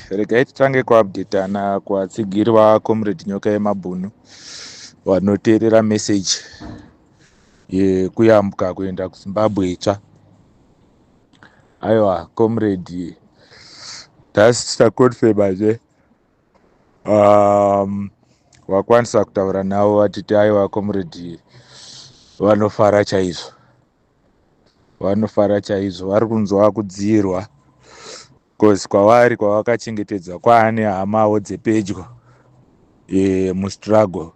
Regai titange kuupdatana kuvatsigiri vaComrade Nyoka yeMabhunu vanoteerera meseji yekuyambuka kuenda kuZimbabwe itsva. Aiwa, Comrade takonfemazve wakwanisa kutaura navo vatiti aiwa Comrade vanofara chaizvo, vari kunzwa kudzirwa kozi kwavari kwavakachengetedzwa kwaane hamawo dzepedyo mustruggle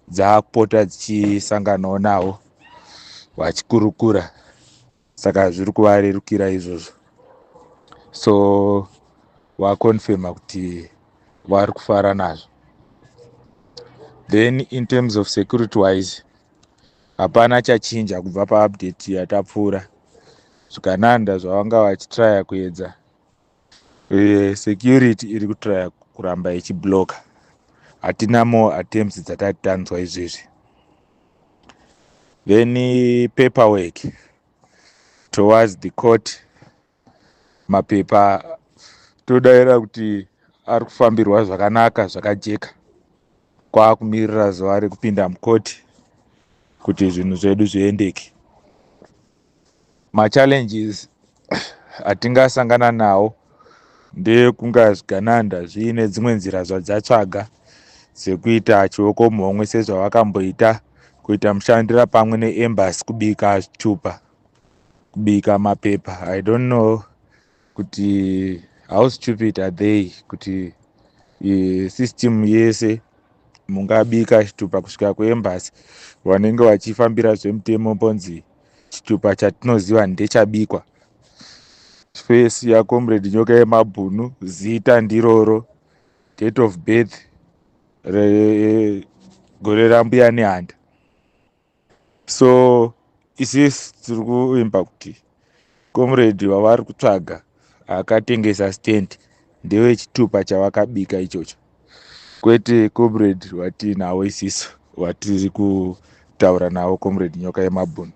dzaakupota dzichisanganawo navo vachikurukura, saka zviri kuvarerukira izvozvo. So wakonfema kuti vari kufara nazvo. Then in terms of security wise hapana chachinja kubva paupdate yatapfuura. Zvakananda zvavanga vachitraya kuedza, security iri kutraya kuramba ichibloka. Hatina more attempts dzatati tanzwa izvezvi. Then paperwork towards the court, mapepa todaira kuti ari kufambirwa zvakanaka zvakajeka. Kwakumirira zuva rekupinda mukoti kuti zvinhu zvedu zviendeke. Machallenges atingasangana nawo ndekunga Zvigananda zviine dzimwe nzira zvadzatsvaga dzekuita chioko muhomwe sezvavakamboita, kuita mushandira pamwe neembassy kubika zvitupa, kubika mapepa. I don't know kuti how stupid are they kuti system yese mungabika chitupa kusvika kuembassy vanenge vachifambira zvemutemo mbonzi chitupa chatinoziva ndechabikwa. Face yaComrade Nyoka yeMabhunu, zita ndiroro, date of birth regore rambuya nehanda. So isisi tiri kuimba kuti Comrade wavari kutsvaga akatengesa stand ndewe chitupa chavakabika ichocho, kwete Comrade watinawo isisu watiri kutaura nawo Comrade Nyoka yeMabhunu.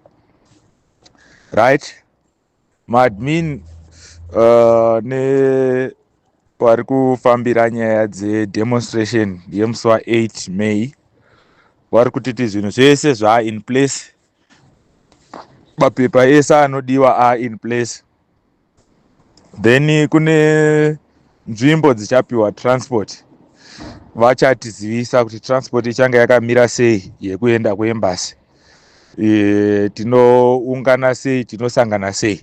Right, maadmin ne vari kufambira nyaya dzedemonstration yemusi wa8 May vari kutiti zvinhu zvese zvaa in place, mapepa ese anodiwa are in place. Then kune nzvimbo dzichapiwa transport, vachatizivisa kuti transport ichange yakamira sei yekuenda kuembassy, tinoungana sei, tinosangana sei.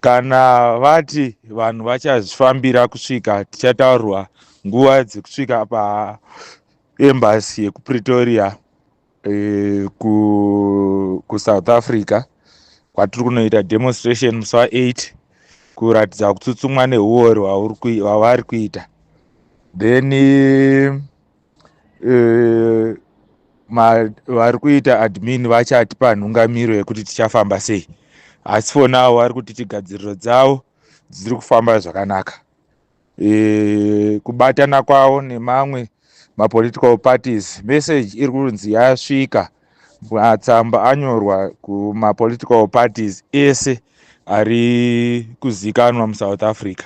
Kana vati vanhu vachazvifambira kusvika, tichataurirwa nguva dzekusvika paembassy yekuPretoria kuSouth Africa kwatiri kunoita demonstration musi wa8 kuratidza kutsutsumwa neuori hwavari kuita. Then vari kuita admin vachatipa nhungamiro yekuti tichafamba sei, asi for now vari kutiti gadziriro dzavo dziri kufamba zvakanaka. Kubatana kwavo nemamwe mapolitical parties, message iri kunzi yasvika, matsamba anyorwa kumapolitical parties ese ari kuzikanwa muSouth Africa.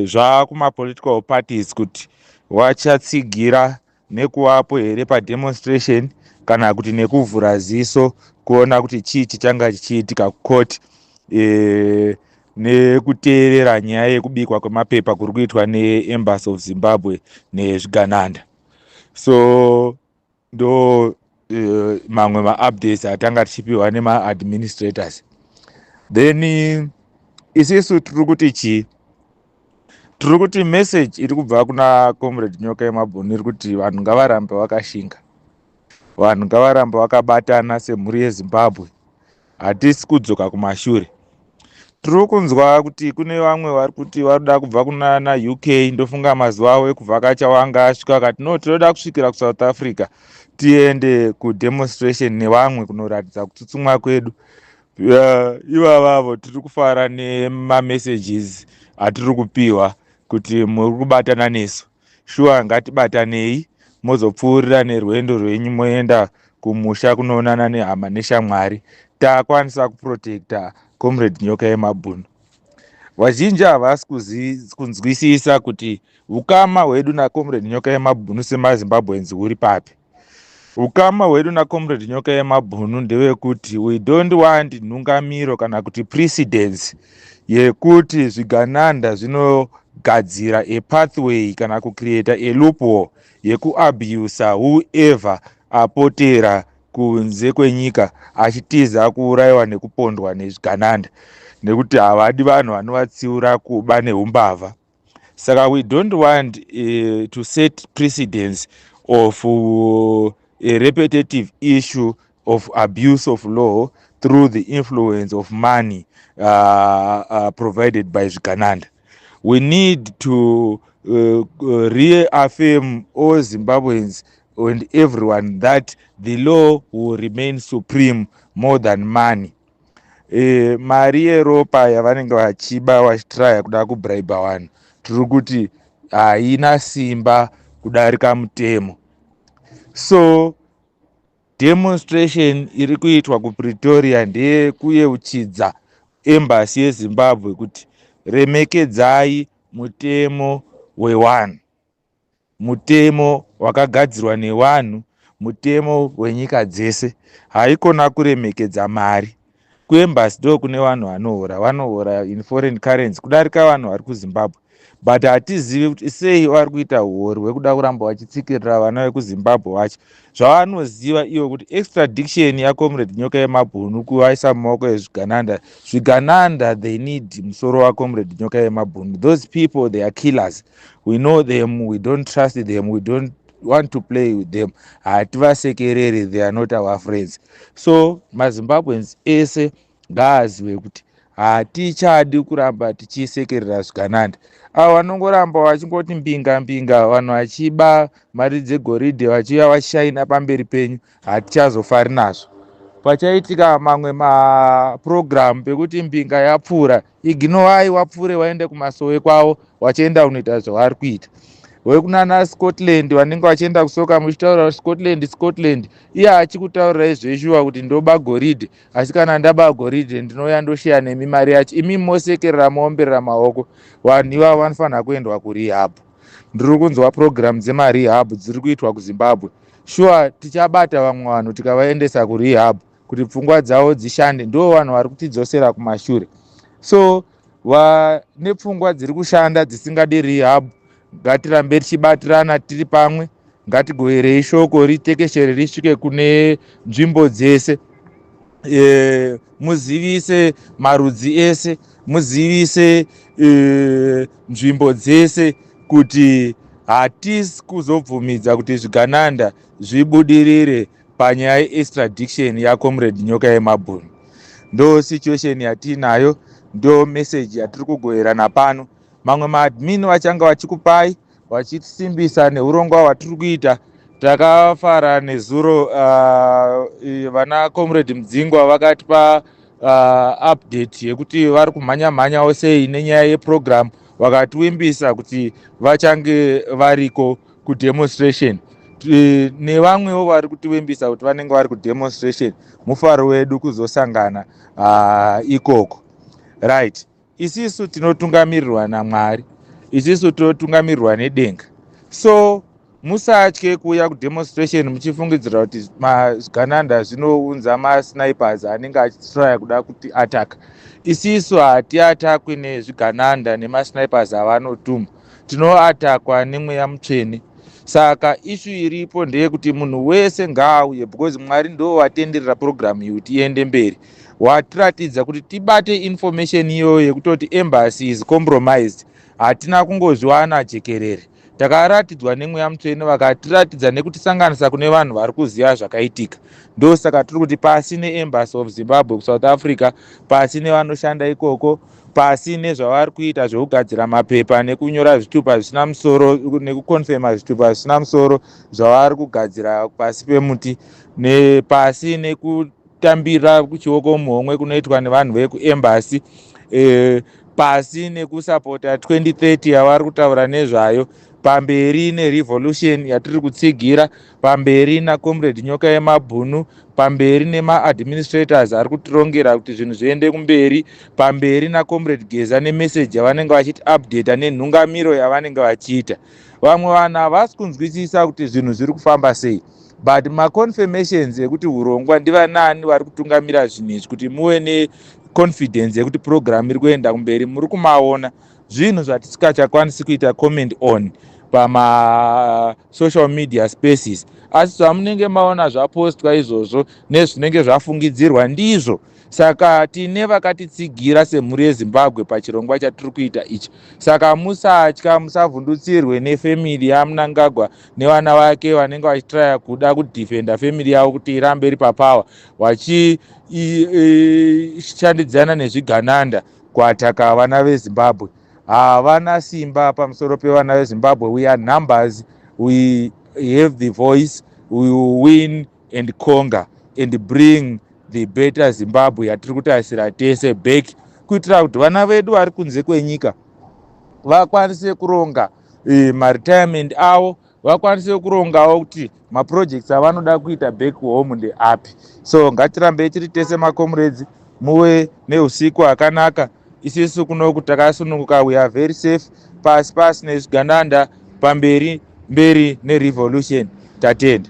Zvaakumapolitical parties kuti vachatsigira nekuvapo here pademonstration kana kuti nekuvhura ziso kuona kuti chii chichanga chichiitika kukoti nekuteerera nyaya yekubikwa kwemapepa kuri kuitwa neembassy of Zimbabwe neZvigananda. So ndo mamwe maupdates atanga tichipiwa nemaadministrators. Then isisu tiri kuti chii? Tiri kuti message iri kubva kuna Comrade Nyoka yeMabhunu iri kuti vanhu ngavarambe vakashinga, vanhu ngavarambe vakabatana semhuri yeZimbabwe, hatisi kudzoka kumashure. Tiri kunzwa kuti kune vamwe vari kuti varikuda kubva kunana UK, ndofunga mazuva avo ekuvhakacha wanga asvika vakati no, tinoda kusvikira kuSouth Africa tiende kudemonstration nevamwe kunoratidza kutsutsumwa kwedu. Ivavavo tiri kufara nemamessages atiri kupiwa kuti muri kubatana nesu. Shuwa ngatibatanei mozopfuurira nerwendo rwenyu moenda kumusha kunoonana nehama neshamwari. Takwanisa kuprotecta Comrade Nyoka yeMabhunu. vazhinji havasi kunzwisisa kuti ukama hwedu naComrade Nyoka Yemabhunu semazimbabweans huri papi. Ukama hwedu naComrade Nyoka Yemabhunu ndewekuti we don't want nhungamiro kana kuti precedence yekuti zvigananda zvinogadzira a pathway kana kucreata a loophole yekuabusa whoever apotera kunze kwenyika achitiza kuurayiwa nekupondwa nezvigananda, nekuti havadi vanhu vanovatsiura kuba neumbavha. Saka we don't want to set precedence of a repetitive issue of abuse of law through the influence of money provided by zvigananda. We need to reaffirm all Zimbabweans and everyone that the law will remain supreme more than money. Mari yeropa yavanenge vachiba vachitraya kuda kubraiba vanhu tiri kuti haina simba kudarika mutemo. So demonstration iri kuitwa kuPretoria ndeyekuyeuchidza embassy yeZimbabwe kuti remekedzai mutemo wewanhu, mutemo wakagadzirwa nevanhu, mutemo wenyika dzese. Haikona kuremekedza mari. Kuembassy ndo kune vanhu vanohora in foreign currency kudarika vanhu vari kuZimbabwe, but hatizivi kuti sei vari kuita uori hwekuda kuramba vachitsikirira vana vekuZimbabwe vacho. Zvavanoziva ivo kuti extradition yaComrade Nyoka Yemabhunu kuvaisa mumaoko ezvigananda, zvigananda they need musoro waComrade Nyoka Yemabhunu. Those people, they are killers. We know them, we don't trust them, we don't want to play with them. Hativasekereri, they are not our friends. So maZimbabweans ese ngaazive kuti hatichadi kuramba tichisekerera zvigananda. Avo vanongoramba vachingoti mbinga vanhu vachiba mari dzegoridhe vachiuya vachishayina pamberi penyu, hatichazofari nazvo. Pachaitika mamwe maprogramu pekuti mbinga yapfuura, ignovai wapfuure waende kumasowe kwavo wachienda kunoita zvavari kuita. Wekunana Scotland vanenge vachienda kusoka muchitaura Scotland, iye achikutaurirai zveshuwa kuti ndoba goridhe, asi kana ndaba goridhe ndinouya ndoshiya nemi mari yacho, imi mosekerera moomberera maoko. Vanhu ivavo vanofanira kuendwa kurehab. Ndiri kunzwa programu dzemarehab dziri kuitwa kuZimbabwe. Shuwa tichabata vamwe vanhu tikavaendesa kurehab kuti pfungwa dzavo dzishande, ndo vanhu vari kutidzosera kumashure. So vane pfungwa dziri kushanda dzisingadi rehab, ngatirambe tichibatirana tiri pamwe, ngatigoverei shoko ritekeshere risvike kune nzvimbo dzese. Muzivise marudzi ese, muzivise nzvimbo dzese kuti hatisi kuzobvumidza kuti zvigananda zvibudirire panyaya yeextradition yaComrade Nyoka Yemabhunu. Ndo situation yatinayo, ndo message yatiri kugoverana pano. Mamwe maadmin vachanga vachikupai vachisimbisa neurongwa hwatiri kuita. Takafara nezuro vana Comrade Mudzingwa vakatipa update yekuti vari kumhanya sei nenyaya yeprogram, vakatiwimbisa kuti vachange variko kudemonstration. Nevamwewo vari kutiwimbisa kuti vanenge vari kudemonstration, mufaro wedu kuzosangana ikoko. Right. Isisu tinotungamirirwa naMwari, isisu tinotungamirirwa nedenga. So musatye kuuya kudemonstration muchifungidzira kuti zvigananda zvinounza masnipers anenge achitraya kuda kuti ataka. Isisu hatiatakwi nezvigananda nemasnipers avanotuma, tinoatakwa nemweya mutsvene. Saka ishu iripo ndeyekuti munhu wese ngaauye, because Mwari ndo watenderera programu iyi kuti iende mberi. Watiratidza kuti tibate information iyoyo yekutoti embassy is compromised. Hatina kungozviwana jekerere, takaratidzwa nemweya mutsvene vakatiratidza nekutisanganisa kune vanhu vari kuziva zvakaitika. Ndo saka tiri kuti pasi neembassy of Zimbabwe kuSouth Africa, pasi nevanoshanda ikoko, pasi nezvavari kuita zvekugadzira mapepa nekunyora zvitupa zvisina musoro nekukonfema zvitupa zvisina musoro zvavari kugadzira pasi pemuti, nepasi nekutambira kuchioko muhomwe kunoitwa nevanhu vekuembassy, pasi nekusapota 2030 yavari kutaura nezvayo, pamberi nerevolution yatiri kutsigira, pamberi naComrade Nyoka Yemabhunu, pamberi nemaadministrators ari kutirongera kuti zvinhu zviende kumberi, pamberi naComrade Geza nemeseji yavanenge vachiti updata nenhungamiro yavanenge vachiita. Vamwe vanhu havasi kunzwisisa kuti zvinhu zviri kufamba sei, but maconfirmations ekuti urongwa ndiva nani vari kutungamira zvinhu izvi kuti muve neconfidence yekuti program iri kuenda kumberi muri kumaona. Zvinhu zvatisingachakwanisi kuita comment on pama-social media spaces, asi zvamunenge maona zvapostwa izvozvo nezvinenge zvafungidzirwa ndizvo. Saka tine vakatitsigira semhuri yeZimbabwe pachirongwa chatiri kuita ichi. Saka musatya, musavhundutsirwe nefamily yaMnangagwa nevana vake vanenge vachitraya kuda kudhifenda family yavo kuti irambe iri papower, vachishandidzana nezvigananda kuataka vana veZimbabwe. Havana simba pamusoro pevana veZimbabwe. We are numbers, we have the voice, we will win and conquer and bring the better Zimbabwe yatiri kutarisira tese back, kuitira kuti vana vedu vari kunze kwenyika vakwanise kuronga maretirement avo, vakwanise kurongawo kuti maprojects avanoda kuita back home ndeapi. So ngatirambei tiri tese macomrades, muve neusiku hwakanaka. Isisu kunoku takasununguka, we are very safe, pasi nezvigananda, pamberi mberi nerevolution. Tatenda.